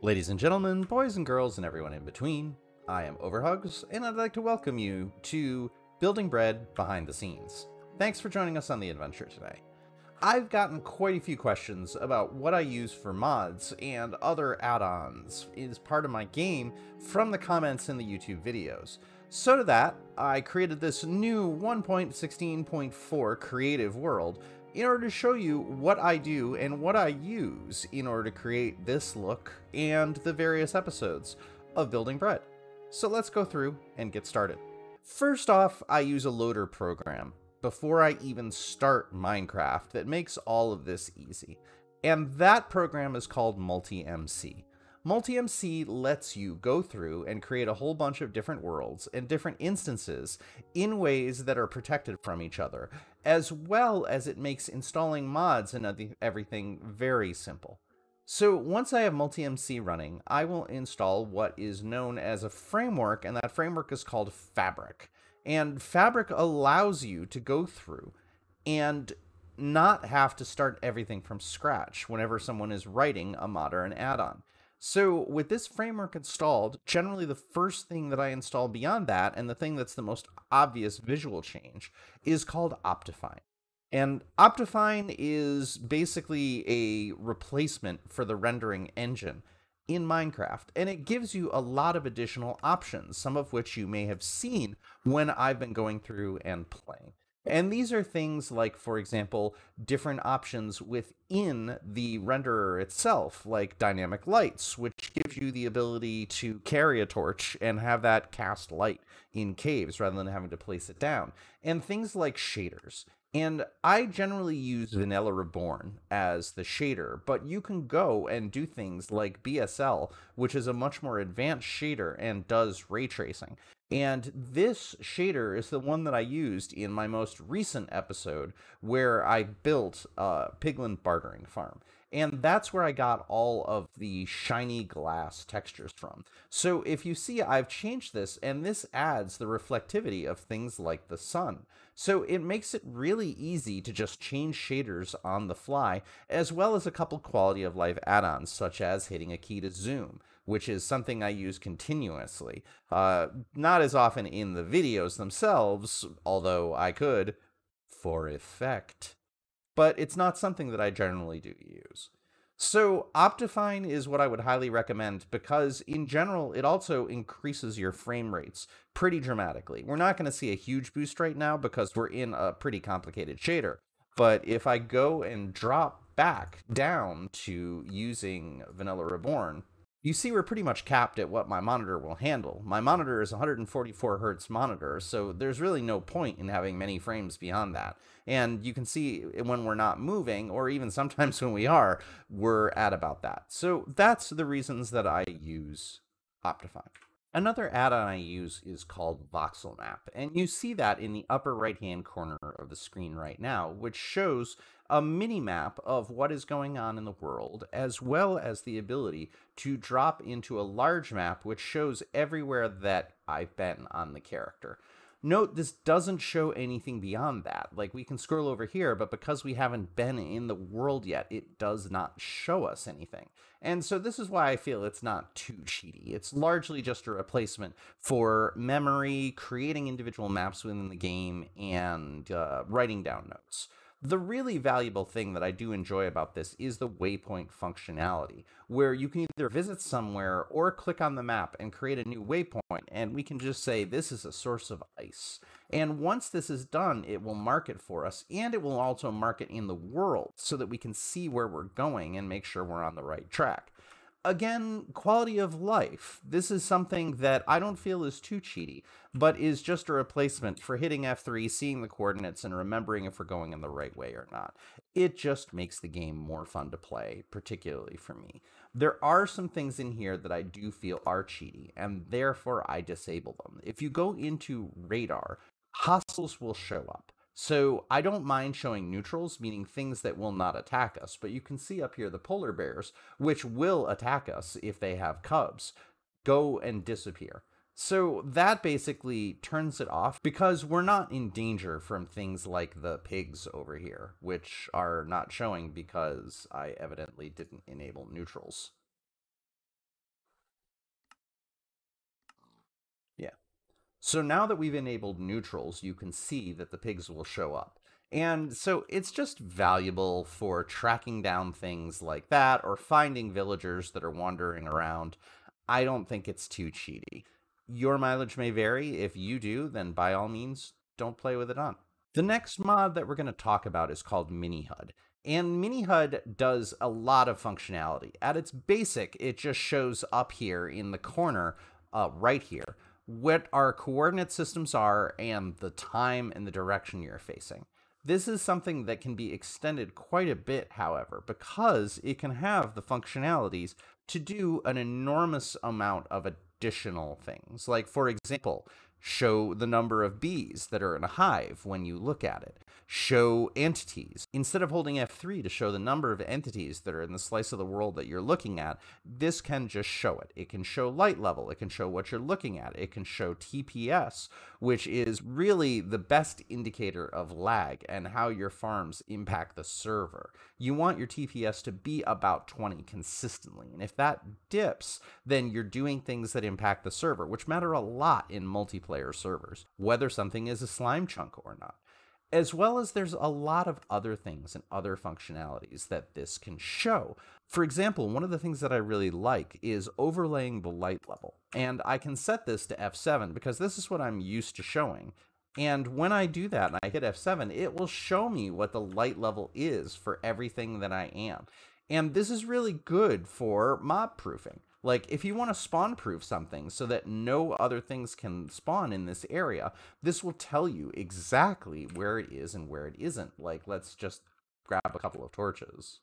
Ladies and gentlemen, boys and girls, and everyone in between, I am OverHugs, and I'd like to welcome you to Building Bread Behind the Scenes. Thanks for joining us on the adventure today. I've gotten quite a few questions about what I use for mods and other add-ons as part of my game from the comments in the YouTube videos. So to that, I created this new 1.16.4 creative world in order to show you what I do and what I use in order to create this look and the various episodes of Building Bread. So let's go through and get started. First off, I use a loader program before I even start Minecraft that makes all of this easy. And that program is called MultiMC. MultiMC lets you go through and create a whole bunch of different worlds and different instances in ways that are protected from each other, as well as it makes installing mods and everything very simple. So once I have MultiMC running, I will install what is known as a framework, and that framework is called Fabric. And Fabric allows you to go through and not have to start everything from scratch whenever someone is writing a mod or an add-on. So with this framework installed, generally the first thing that I install beyond that, and the thing that's the most obvious visual change, is called Optifine. And Optifine is basically a replacement for the rendering engine in Minecraft, and it gives you a lot of additional options, some of which you may have seen when I've been going through and playing. And these are things like, for example, different options within the renderer itself, like dynamic lights, which gives you the ability to carry a torch and have that cast light in caves rather than having to place it down, and things like shaders. And I generally use Vanilla Reborn as the shader, but you can go and do things like BSL, which is a much more advanced shader and does ray tracing. And this shader is the one that I used in my most recent episode where I built a piglin bartering farm. And that's where I got all of the shiny glass textures from. So if you see, I've changed this, and this adds the reflectivity of things like the sun. So it makes it really easy to just change shaders on the fly, as well as a couple quality of life add-ons, such as hitting a key to zoom, which is something I use continuously. Not as often in the videos themselves, although I could, for effect. But it's not something that I generally do use. So Optifine is what I would highly recommend because in general, it also increases your frame rates pretty dramatically. We're not going to see a huge boost right now because we're in a pretty complicated shader. But if I go and drop back down to using Vanilla Reborn, you see we're pretty much capped at what my monitor will handle. My monitor is a 144 hertz monitor, so there's really no point in having many frames beyond that. And you can see when we're not moving, or even sometimes when we are, we're at about that. So that's the reasons that I use Optifine. Another add-on I use is called Voxelmap, and you see that in the upper right-hand corner of the screen right now, which shows a mini-map of what is going on in the world, as well as the ability to drop into a large map which shows everywhere that I've been on the character. Note, this doesn't show anything beyond that. Like, we can scroll over here, but because we haven't been in the world yet, it does not show us anything. And so this is why I feel it's not too cheaty. It's largely just a replacement for memory, creating individual maps within the game, and writing down notes. The really valuable thing that I do enjoy about this is the waypoint functionality, where you can either visit somewhere or click on the map and create a new waypoint, and we can just say this is a source of ice. And once this is done, it will mark it for us, and it will also mark it in the world so that we can see where we're going and make sure we're on the right track. Again, quality of life. This is something that I don't feel is too cheaty, but is just a replacement for hitting F3, seeing the coordinates, and remembering if we're going in the right way or not. It just makes the game more fun to play, particularly for me. There are some things in here that I do feel are cheaty, and therefore I disable them. If you go into radar, hostiles will show up. So I don't mind showing neutrals, meaning things that will not attack us, but you can see up here the polar bears, which will attack us if they have cubs, go and disappear. So that basically turns it off because we're not in danger from things like the pigs over here, which are not showing because I evidently didn't enable neutrals. So now that we've enabled neutrals, you can see that the pigs will show up. And so it's just valuable for tracking down things like that or finding villagers that are wandering around. I don't think it's too cheaty. Your mileage may vary. If you do, then by all means, don't play with it on. The next mod that we're going to talk about is called MiniHUD. And MiniHUD does a lot of functionality. At its basic, it just shows up here in the corner, right here, what our coordinate systems are and the time and the direction you're facing. This is something that can be extended quite a bit, however, because it can have the functionalities to do an enormous amount of additional things. Like, for example, show the number of bees that are in a hive when you look at it. Show entities. Instead of holding F3 to show the number of entities that are in the slice of the world that you're looking at, this can just show it. It can show light level. It can show what you're looking at. It can show TPS, which is really the best indicator of lag and how your farms impact the server. You want your TPS to be about 20 consistently, and if that dips, then you're doing things that impact the server, which matter a lot in multiplayer servers, whether something is a slime chunk or not. As well as there's a lot of other things and other functionalities that this can show. For example, one of the things that I really like is overlaying the light level. And I can set this to F7 because this is what I'm used to showing. And when I do that and I hit F7, it will show me what the light level is for everything that I am. And this is really good for mob proofing. Like, if you want to spawn proof something so that no other things can spawn in this area, this will tell you exactly where it is and where it isn't. Like, let's just grab a couple of torches.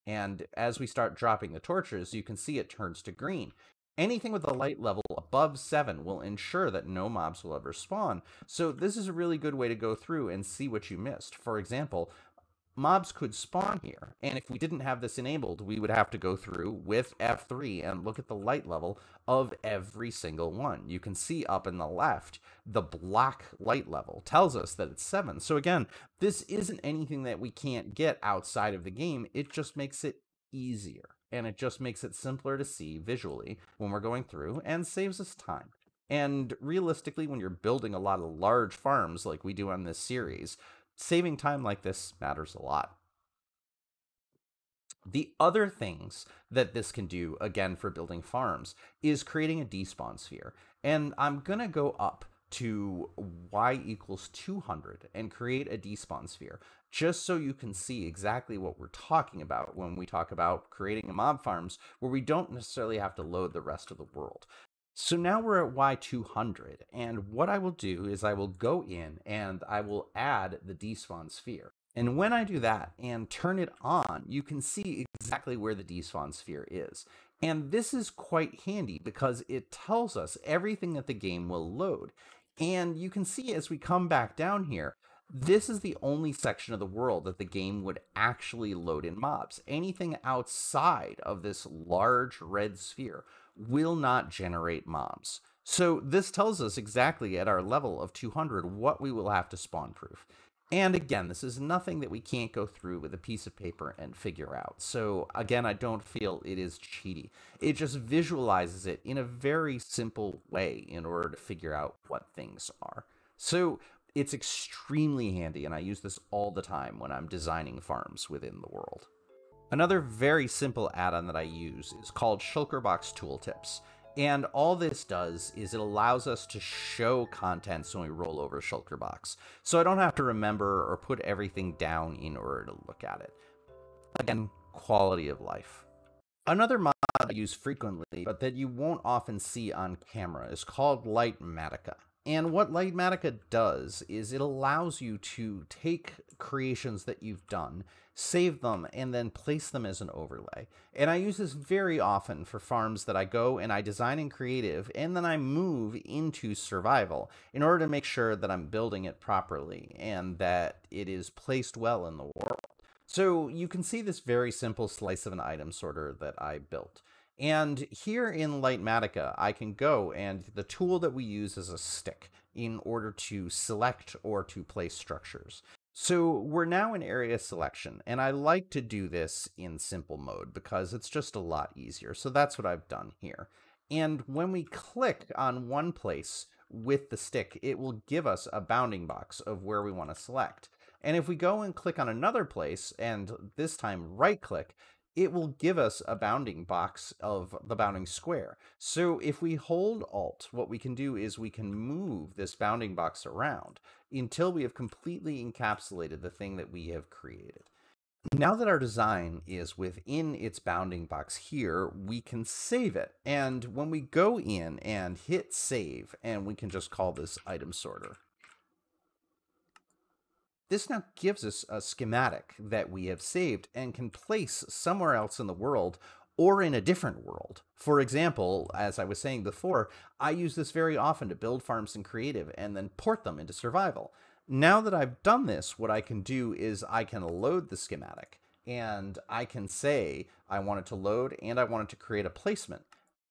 And as we start dropping the torches, you can see it turns to green. Anything with a light level above 7 will ensure that no mobs will ever spawn. So this is a really good way to go through and see what you missed. For example, mobs could spawn here, and if we didn't have this enabled, we would have to go through with F3 and look at the light level of every single one. You can see up in the left, the black light level tells us that it's 7. So again, this isn't anything that we can't get outside of the game. It just makes it easier, and it just makes it simpler to see visually when we're going through and saves us time. And realistically, when you're building a lot of large farms like we do on this series, saving time like this matters a lot. The other things that this can do, again, for building farms, is creating a despawn sphere. And I'm going to go up to y equals 200 and create a despawn sphere, just so you can see exactly what we're talking about when we talk about creating mob farms where we don't necessarily have to load the rest of the world. So now we're at Y200, and what I will do is I will go in and I will add the despawn sphere. And when I do that and turn it on, you can see exactly where the despawn sphere is. And this is quite handy because it tells us everything that the game will load. And you can see as we come back down here, this is the only section of the world that the game would actually load in mobs. Anything outside of this large red sphere will not generate mobs. So this tells us exactly at our level of 200 what we will have to spawn proof. And again, this is nothing that we can't go through with a piece of paper and figure out. So again, I don't feel it is cheaty. It just visualizes it in a very simple way in order to figure out what things are. So it's extremely handy, and I use this all the time when I'm designing farms within the world. Another very simple add-on that I use is called Shulker Box Tooltips. And all this does is it allows us to show contents when we roll over Shulker Box. So I don't have to remember or put everything down in order to look at it. Again, quality of life. Another mod I use frequently, but that you won't often see on camera, is called Litematica. And what Litematica does is it allows you to take creations that you've done, save them, and then place them as an overlay. And I use this very often for farms that I go and I design in creative, and then I move into survival in order to make sure that I'm building it properly and that it is placed well in the world. So you can see this very simple slice of an item sorter that I built. And here in Litematica, I can go, and the tool that we use is a stick in order to select or to place structures. So we're now in area selection, and I like to do this in simple mode because it's just a lot easier. So that's what I've done here. And when we click on one place, with the stick, it will give us a bounding box of where we want to select. And if we go and click on another place, and this time right click, it will give us a bounding box of the bounding square. So if we hold Alt, what we can do is we can move this bounding box around until we have completely encapsulated the thing that we have created. Now that our design is within its bounding box here, we can save it. And when we go in and hit save, and we can just call this item sorter, this now gives us a schematic that we have saved and can place somewhere else in the world or in a different world. For example, as I was saying before, I use this very often to build farms in creative and then port them into survival. Now that I've done this, what I can do is I can load the schematic and I can say I want it to load and I want it to create a placement.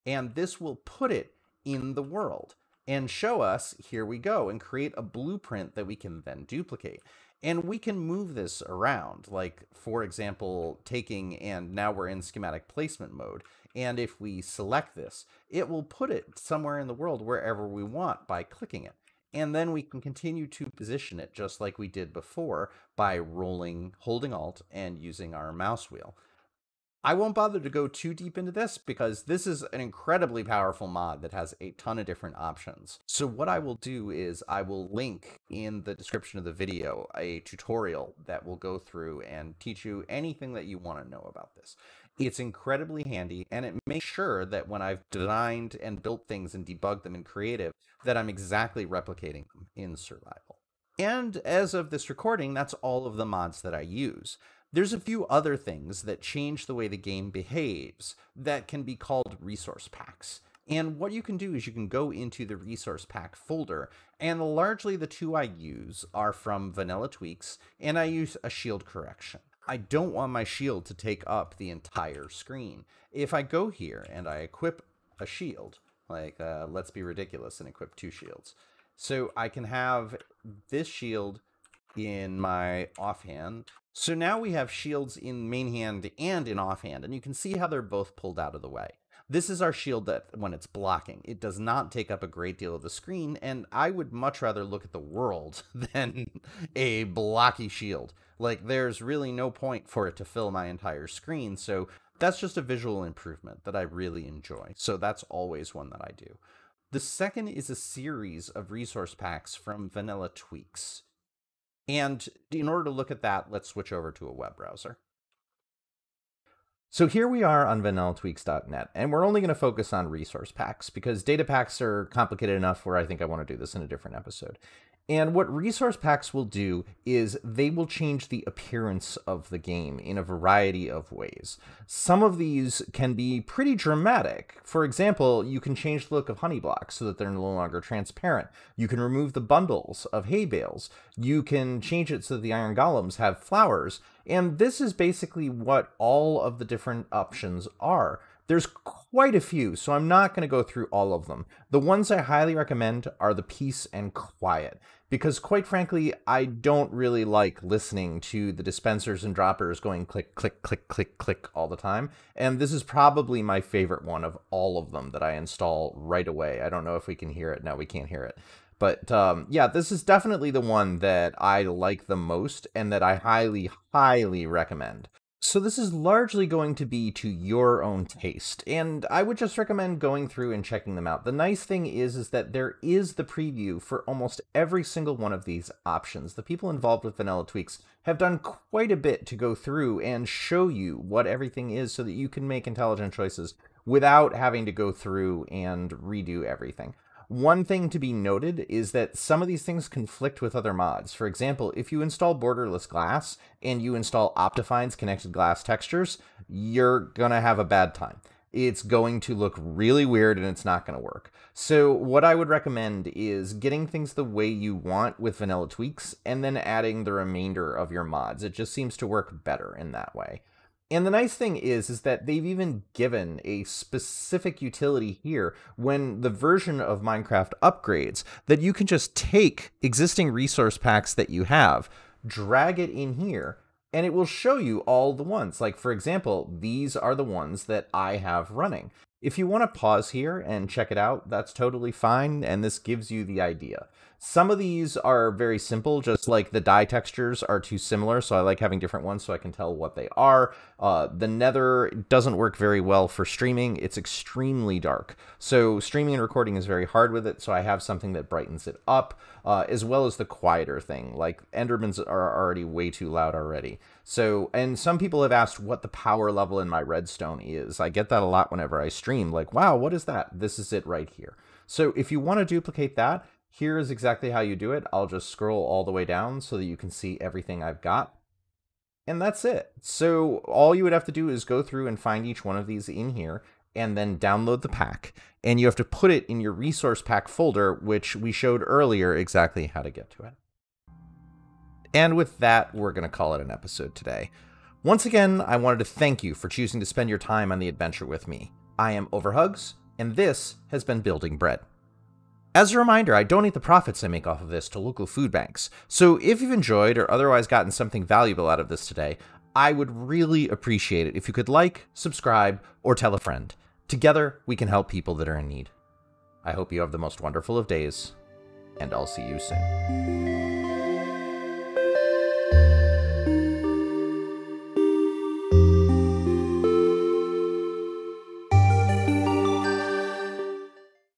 And this will put it in the world and show us, here we go, and create a blueprint that we can then duplicate. And we can move this around, like, for example, taking, and now we're in schematic placement mode. And if we select this, it will put it somewhere in the world wherever we want by clicking it. And then we can continue to position it just like we did before by holding Alt and using our mouse wheel. I won't bother to go too deep into this because this is an incredibly powerful mod that has a ton of different options. So what I will do is I will link in the description of the video a tutorial that will go through and teach you anything that you want to know about this. It's incredibly handy, and it makes sure that when I've designed and built things and debugged them in creative, that I'm exactly replicating them in survival. And as of this recording, that's all of the mods that I use. There's a few other things that change the way the game behaves that can be called resource packs. And what you can do is you can go into the resource pack folder, and largely the two I use are from Vanilla Tweaks, and I use a shield correction. I don't want my shield to take up the entire screen. If I go here and I equip a shield, like let's be ridiculous and equip 2 shields. So I can have this shield in my offhand. So now we have shields in main hand and in offhand, and you can see how they're both pulled out of the way. This is our shield that when it's blocking, it does not take up a great deal of the screen, and I would much rather look at the world than a blocky shield. Like, there's really no point for it to fill my entire screen, so that's just a visual improvement that I really enjoy. So that's always one that I do. The second is a series of resource packs from Vanilla Tweaks. And in order to look at that, let's switch over to a web browser. So here we are on vanillatweaks.net, and we're only going to focus on resource packs because data packs are complicated enough where I think I want to do this in a different episode. And what resource packs will do is they will change the appearance of the game in a variety of ways. Some of these can be pretty dramatic. For example, you can change the look of honey blocks so that they're no longer transparent. You can remove the bundles of hay bales. You can change it so that the iron golems have flowers. And this is basically what all of the different options are. There's quite a few, so I'm not going to go through all of them. The ones I highly recommend are the peace and quiet, because quite frankly, I don't really like listening to the dispensers and droppers going click, click, click, click, click all the time. And this is probably my favorite one of all of them that I install right away. I don't know if we can hear it. No, we can't hear it. But yeah, this is definitely the one that I like the most and that I highly, highly recommend. So this is largely going to be to your own taste, and I would just recommend going through and checking them out. The nice thing is that there is the preview for almost every single one of these options. The people involved with Vanilla Tweaks have done quite a bit to go through and show you what everything is so that you can make intelligent choices without having to go through and redo everything. One thing to be noted is that some of these things conflict with other mods. For example, if you install borderless glass and you install Optifine's connected glass textures, you're going to have a bad time. It's going to look really weird and it's not going to work. So what I would recommend is getting things the way you want with Vanilla Tweaks and then adding the remainder of your mods. It just seems to work better in that way. And the nice thing is that they've even given a specific utility here when the version of Minecraft upgrades that you can just take existing resource packs that you have, drag it in here, and it will show you all the ones. Like, for example, these are the ones that I have running. If you want to pause here and check it out, that's totally fine, and this gives you the idea. Some of these are very simple, just like the dye textures are too similar, so I like having different ones so I can tell what they are. The nether doesn't work very well for streaming. It's extremely dark. So streaming and recording is very hard with it, so I have something that brightens it up, as well as the quieter thing. Like, Endermans are already way too loud already. So, and some people have asked what the power level in my redstone is. I get that a lot whenever I stream. Like, wow, what is that? This is it right here. So if you want to duplicate that, here is exactly how you do it. I'll just scroll all the way down so that you can see everything I've got. And that's it. So all you would have to do is go through and find each one of these in here and then download the pack. And you have to put it in your resource pack folder, which we showed earlier exactly how to get to it. And with that, we're going to call it an episode today. Once again, I wanted to thank you for choosing to spend your time on the adventure with me. I am OverHugs, and this has been Building Bread. As a reminder, I donate the profits I make off of this to local food banks, so if you've enjoyed or otherwise gotten something valuable out of this today, I would really appreciate it if you could like, subscribe, or tell a friend. Together, we can help people that are in need. I hope you have the most wonderful of days, and I'll see you soon.